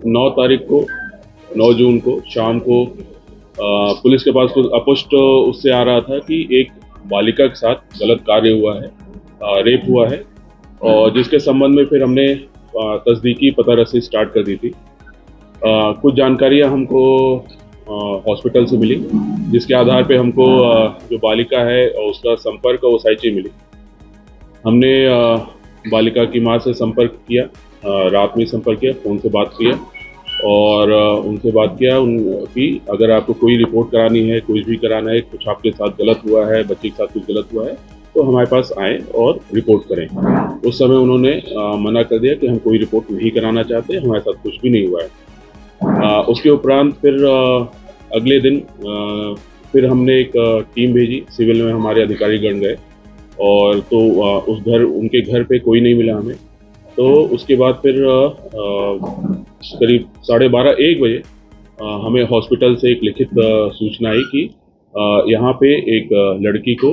9 तारीख को 9 जून को शाम को पुलिस के पास कुछ अपुष्ट उससे आ रहा था कि एक बालिका के साथ गलत कार्य हुआ है, रेप हुआ है, और जिसके संबंध में फिर हमने तस्दीकी पता रसी स्टार्ट कर दी थी। कुछ जानकारियां हमको हॉस्पिटल से मिली, जिसके आधार पे हमको जो बालिका है और उसका संपर्क और साइची मिली। हमने बालिका की माँ से संपर्क किया, रात में संपर्क किया, फ़ोन से बात किया और उनसे बात किया कि अगर आपको कोई रिपोर्ट करानी है, कुछ भी कराना है, कुछ आपके साथ गलत हुआ है, बच्चे के साथ कुछ गलत हुआ है, तो हमारे पास आएँ और रिपोर्ट करें। उस समय उन्होंने मना कर दिया कि हम कोई रिपोर्ट नहीं कराना चाहते, हमारे साथ कुछ भी नहीं हुआ है। उसके उपरांत फिर अगले दिन फिर हमने एक टीम भेजी, सिविल में हमारे अधिकारीगण गए और तो उनके घर पे कोई नहीं मिला हमें। तो उसके बाद फिर करीब 12:30-1 बजे हमें हॉस्पिटल से एक लिखित सूचना आई कि यहाँ पे एक लड़की को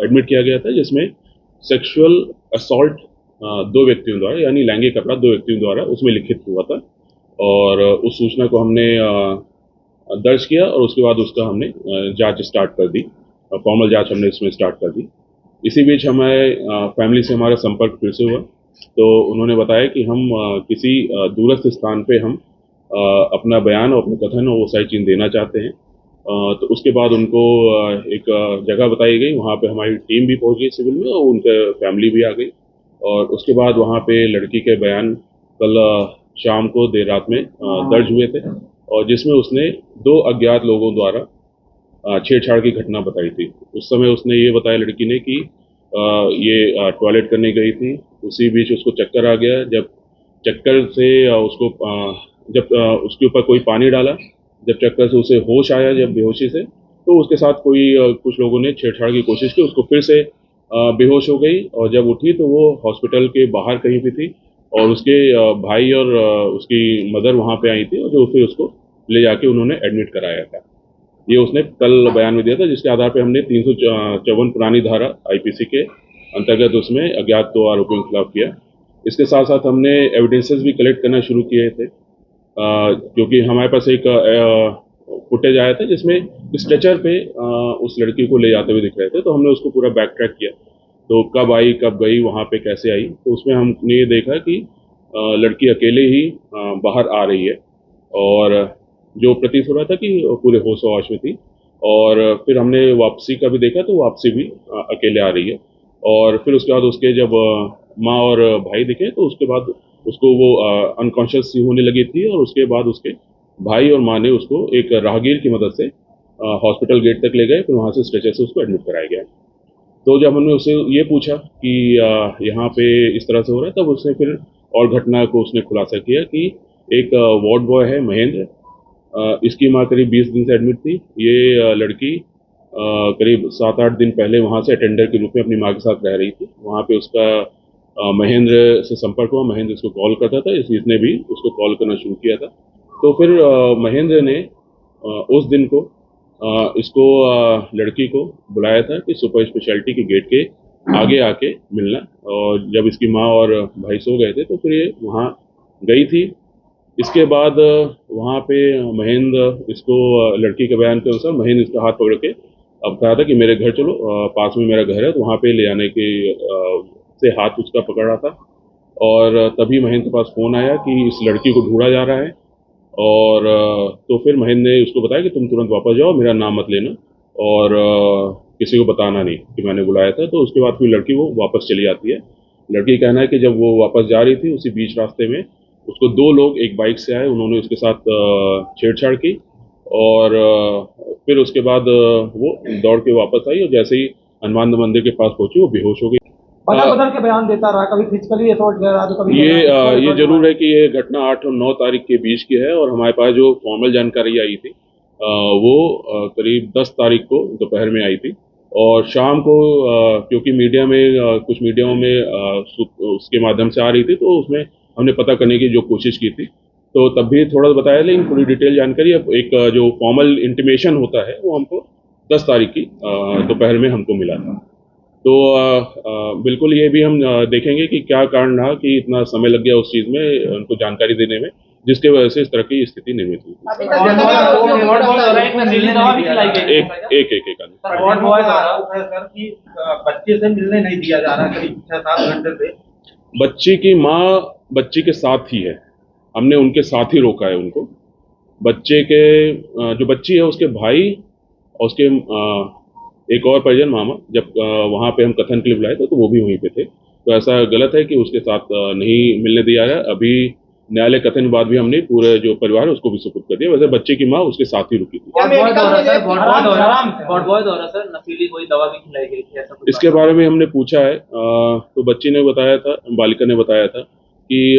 एडमिट किया गया था, जिसमें सेक्सुअल असॉल्ट 2 व्यक्तियों द्वारा, यानी लैंगिक अपराध 2 व्यक्तियों द्वारा उसमें लिखित हुआ था। और उस सूचना को हमने दर्ज किया और उसके बाद उसका हमने जांच स्टार्ट कर दी, फॉर्मल जांच हमने इसमें स्टार्ट कर दी। इसी बीच हमें फैमिली से हमारा संपर्क फिर से हुआ, तो उन्होंने बताया कि हम किसी दूरस्थ स्थान पे हम अपना बयान और अपना कथन और वो सारी चीज़ देना चाहते हैं। तो उसके बाद उनको एक जगह बताई गई, वहाँ पे हमारी टीम भी पहुँच गई सिविल में और उनके फैमिली भी आ गई। और उसके बाद वहाँ पे लड़की के बयान कल शाम को देर रात में दर्ज हुए थे, और जिसमें उसने 2 अज्ञात लोगों द्वारा छेड़छाड़ की घटना बताई थी। उस समय उसने ये बताया लड़की ने कि ये टॉयलेट करने गई थी, उसी बीच उसको चक्कर आ गया। जब चक्कर से उसको जब उसके ऊपर कोई पानी डाला, जब चक्कर से उसे होश आया, जब बेहोशी से, तो उसके साथ कोई कुछ लोगों ने छेड़छाड़ की कोशिश की, उसको फिर से बेहोश हो गई और जब उठी तो वो हॉस्पिटल के बाहर कहीं पे थी और उसके भाई और उसकी मदर वहाँ पे आई थी और जो फिर उसको ले जाके उन्होंने एडमिट कराया था। ये उसने कल बयान में दिया था, जिसके आधार पे हमने 354 पुरानी धारा आईपीसी के अंतर्गत उसमें अज्ञात 2 आरोपियों के खिलाफ किया। इसके साथ साथ हमने एविडेंसेस भी कलेक्ट करना शुरू किए थे, क्योंकि हमारे पास एक फुटेज आया था जिसमें स्ट्रेचर पे उस लड़की को ले जाते हुए दिख रहे थे, तो हमने उसको पूरा बैक ट्रैक किया। तो कब आई, कब गई, वहाँ पे कैसे आई, तो उसमें हमने ये देखा कि लड़की अकेले ही बाहर आ रही है और जो प्रतीत हो रहा था कि पूरे होश-ओ-हवास में थी। और फिर हमने वापसी का भी देखा, तो वापसी भी अकेले आ रही है। और फिर उसके बाद उसके जब माँ और भाई दिखे, तो उसके बाद उसको वो अनकॉन्शियस सी होने लगी थी और उसके बाद उसके भाई और माँ ने उसको एक राहगीर की मदद से हॉस्पिटल गेट तक ले गए, फिर वहाँ से स्ट्रेचर से उसको एडमिट कराया गया। तो जब हमने उससे ये पूछा कि यहाँ पे इस तरह से हो रहा है, तब उसने फिर और घटना को उसने खुलासा किया कि एक वार्ड बॉय है महेंद्र, इसकी माँ करीब 20 दिन से एडमिट थी। ये लड़की करीब 7-8 दिन पहले वहाँ से अटेंडर के रूप में अपनी माँ के साथ रह रही थी। वहाँ पे उसका महेंद्र से संपर्क हुआ, महेंद्र इसको कॉल करता था, इसने भी उसको कॉल करना शुरू किया था। तो फिर महेंद्र ने उस दिन को इसको लड़की को बुलाया था कि सुपर स्पेशलिटी के गेट के आगे आके मिलना, और जब इसकी माँ और भाई सो गए थे तो फिर ये वहाँ गई थी। इसके बाद वहाँ पे महेंद्र इसको लड़की के बयान के अनुसार महेंद्र इसका हाथ पकड़ के अब कहा था कि मेरे घर चलो, पास में मेरा घर है, तो वहाँ पे ले आने के से हाथ उसका पकड़ रहा था। और तभी महेंद्र के पास फ़ोन आया कि इस लड़की को ढूंढा जा रहा है। और तो फिर महेंद्र ने उसको बताया कि तुम तुरंत वापस जाओ, मेरा नाम मत लेना और किसी को बताना नहीं कि मैंने बुलाया था। तो उसके बाद फिर लड़की वो वापस चली जाती है। लड़की का कहना है कि जब वो वापस जा रही थी, उसी बीच रास्ते में उसको 2 लोग एक बाइक से आए, उन्होंने उसके साथ छेड़छाड़ की और फिर उसके बाद वो दौड़ के वापस आई और जैसे ही हनुमान मंदिर के पास पहुंची, वो बेहोश हो गई। बदल बदल के बयान देता रहा, कभी फिजिकली असॉल्ट कर रहा, तो कभी ये जरूर है कि ये घटना 8 और 9 तारीख के बीच की है, और हमारे पास जो फॉर्मल जानकारी आई थी वो करीब 10 तारीख को दोपहर में आई थी। और शाम को क्योंकि मीडिया में कुछ मीडियाओं में उसके माध्यम से आ रही थी, तो उसमें हमने पता करने की जो कोशिश की थी, तो तब भी थोड़ा बताया, लेकिन पूरी डिटेल जानकारी अब एक जो फॉर्मल इंटीमेशन होता है वो हमको 10 तारीख की दोपहर में हमको मिला था। तो बिल्कुल ये भी हम देखेंगे कि क्या कारण रहा कि इतना समय लग गया उस चीज़ में उनको जानकारी देने में। जिसके वजह से इस तरह की स्थिति निर्मित हुई। अभी तक वार्ड बॉय द्वारा एक नशीली दवा भी खिलाई गई एक एक एक एक आदमी। वार्ड बॉय द्वारा सर कि बच्चे से मिलने नहीं दिया जा रहा करीब 6-7 घंटे से। बच्ची की माँ बच्ची के साथ ही है, हमने उनके साथ ही रोका है उनको। बच्चे के जो बच्ची है उसके भाई और उसके एक और परिजन मामा जब वहाँ पे हम कथन के लिए बुलाए थे तो वो भी वहीं पे थे। तो ऐसा गलत है कि उसके साथ नहीं मिलने दिया है। अभी न्यायालय कथन के बाद भी हमने पूरे जो परिवार है उसको भी सुपुर्द कर दिया। वैसे बच्चे की माँ उसके साथ ही रुकी थी। वार्ड बॉय द्वारा सर नशीली कोई दवा भी खिलाई गई थी, ऐसा इसके बारे में हमने पूछा है तो बच्ची ने बताया था, बालिका ने बताया था कि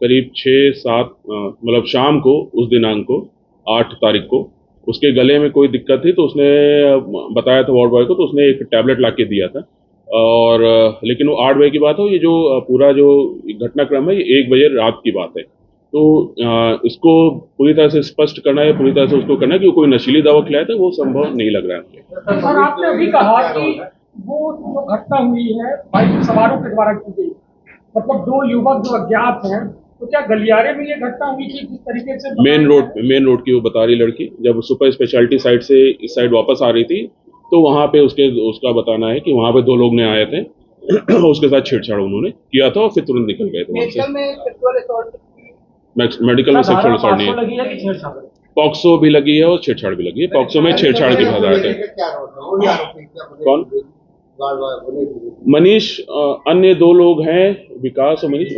करीब 6-7 मतलब शाम को उस दिनांक को 8 तारीख को उसके गले में कोई दिक्कत थी तो उसने बताया था वार्ड बॉय को, तो उसने एक टैबलेट ला के दिया था। और लेकिन वो 8 बजे की बात हो, ये जो पूरा जो घटनाक्रम है ये 1 बजे रात की बात है। तो इसको पूरी तरह से स्पष्ट करना है, पूरी तरह से उसको करना है कि वो कोई नशीली दवा खिलाया था, वो संभव नहीं लग रहा है मुझे। सर आपने अभी कहा कि वो जो घटना हुई है बाइक सवारों के द्वारा की गई, मतलब 2 युवक जो अज्ञात हैं, तो क्या गलियारे में ये घटना हुई थी जिस तरीके से मेन रोड की वो बता रही लड़की जब सुपर स्पेशलिटी साइड से इस साइड वापस आ रही थी तो वहां पे उसका बताना है कि वहां पे 2 लोग ने आए थे उसके साथ छेड़छाड़ उन्होंने किया था और फिर तुरंत निकल गए थे वहां से। मेडिकल में सेक्सुअल असॉल्ट नहीं है, लगी है कि छेड़छाड़? पॉक्सो भी लगी है और छेड़छाड़ भी लगी है। पॉक्सो में छेड़छाड़ की हदायत है। कौन? मनीष, अन्य 2 लोग हैं विकास और मनीष,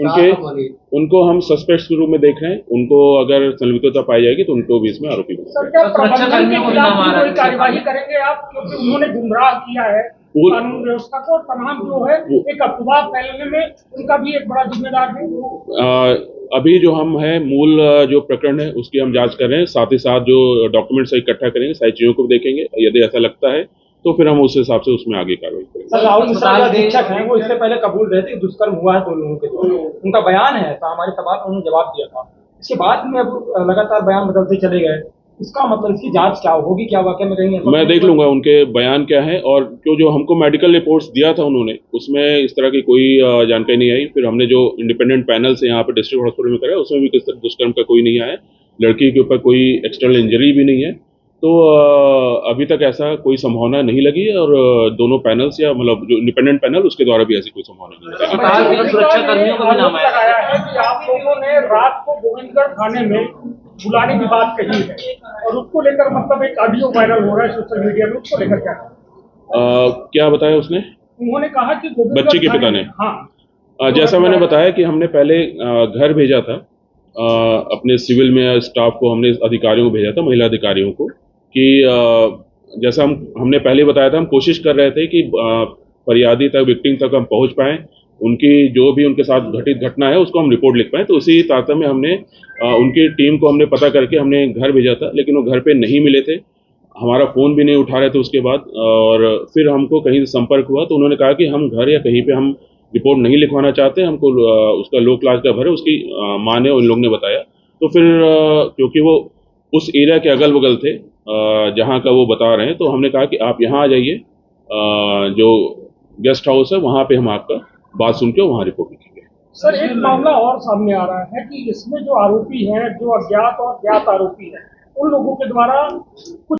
उनको हम सस्पेक्ट्स के रूप में देख रहे हैं। उनको अगर संलिप्तता पाई जाएगी तो उनको भी इसमें आरोपी बनाएंगे। सर क्या प्रबंधन के खिलाफ भी कोई कार्यवाही करेंगे आप, क्योंकि उन्होंने गुमराह किया है कानून व्यवस्था को, तमाम जो है एक अफवाह फैलने में उनका भी एक बड़ा जिम्मेदार है। अभी जो हम है मूल जो प्रकरण है उसकी हम जांच कर रहे हैं, साथ ही साथ जो डॉक्यूमेंट्स इकट्ठा करेंगे, सारी चीजों को भी देखेंगे। यदि ऐसा लगता है तो फिर हम उस हिसाब से उसमें आगे कार्रवाई करेंगे। सर राहुल मिश्रा जो अधीक्षक हैं वो इससे पहले कबूल रहे थे कि दुष्कर्म हुआ है 2 लोगों के द्वारा, उनका बयान है, तो हमारे सवाल का उन्होंने जवाब दिया था। इसके बाद में अब लगातार बयान बदलते चले गए, इसका मतलब इसकी जांच क्या होगी, क्या वाकई में कहीं मैं देख लूंगा उनके बयान क्या है, और जो हमको मेडिकल रिपोर्ट्स दिया था उन्होंने उसमें इस तरह की कोई जानकारी नहीं आई। फिर हमने जो इंडिपेंडेंट पैनल से यहाँ पर डिस्ट्रिक्ट हॉस्पिटल में कराया उसमें भी किस तरह दुष्कर्म का कोई नहीं आया, लड़की के ऊपर कोई एक्सटर्नल इंजरी भी नहीं है। तो अभी तक ऐसा कोई संभावना नहीं लगी है, और दोनों पैनल्स या मतलब जो इंडिपेंडेंट पैनल उसके द्वारा भी ऐसी कोई संभावना नहीं है। सुरक्षा कर्मियों को भी नाम आया है कि आप लोगों ने रात को गोविंदगढ़ थाने में बुलाने की बात कही है, और उसको लेकर मतलब एक ऑडियो वायरल हो रहा है सोशल मीडिया में, उसको लेकर क्या बताया उसने? उन्होंने कहा कि बच्ची के पिता ने, हाँ, जैसा मैंने बताया कि हमने पहले घर भेजा था अपने सिविल में स्टाफ को, हमने अधिकारियों को भेजा था, महिला अधिकारियों को, कि जैसा हमने पहले बताया था, हम कोशिश कर रहे थे कि फरियादी तक, विक्टिम तक हम पहुंच पाएं, उनकी जो भी उनके साथ घटित घटना है उसको हम रिपोर्ट लिख पाएं। तो उसी तारतम्य में हमने उनकी टीम को हमने पता करके हमने घर भेजा था, लेकिन वो घर पे नहीं मिले थे, हमारा फ़ोन भी नहीं उठा रहे थे उसके बाद। और फिर हमको कहीं से संपर्क हुआ तो उन्होंने कहा कि हम घर या कहीं पे हम रिपोर्ट नहीं लिखवाना चाहते, हमको उसका लोक लाज का भर है, उसकी माँ ने, उन लोगों ने बताया। तो फिर क्योंकि वो उस एरिया के अगल बगल थे जहाँ का वो बता रहे हैं, तो हमने कहा कि आप यहाँ आ जाइए, जो गेस्ट हाउस है वहाँ पे हम आपका बात सुन के वहाँ रिपोर्ट लिखेंगे। सर एक मामला और सामने आ रहा है कि इसमें जो आरोपी हैं, जो अज्ञात और ज्ञात आरोपी हैं, उन लोगों के द्वारा कुछ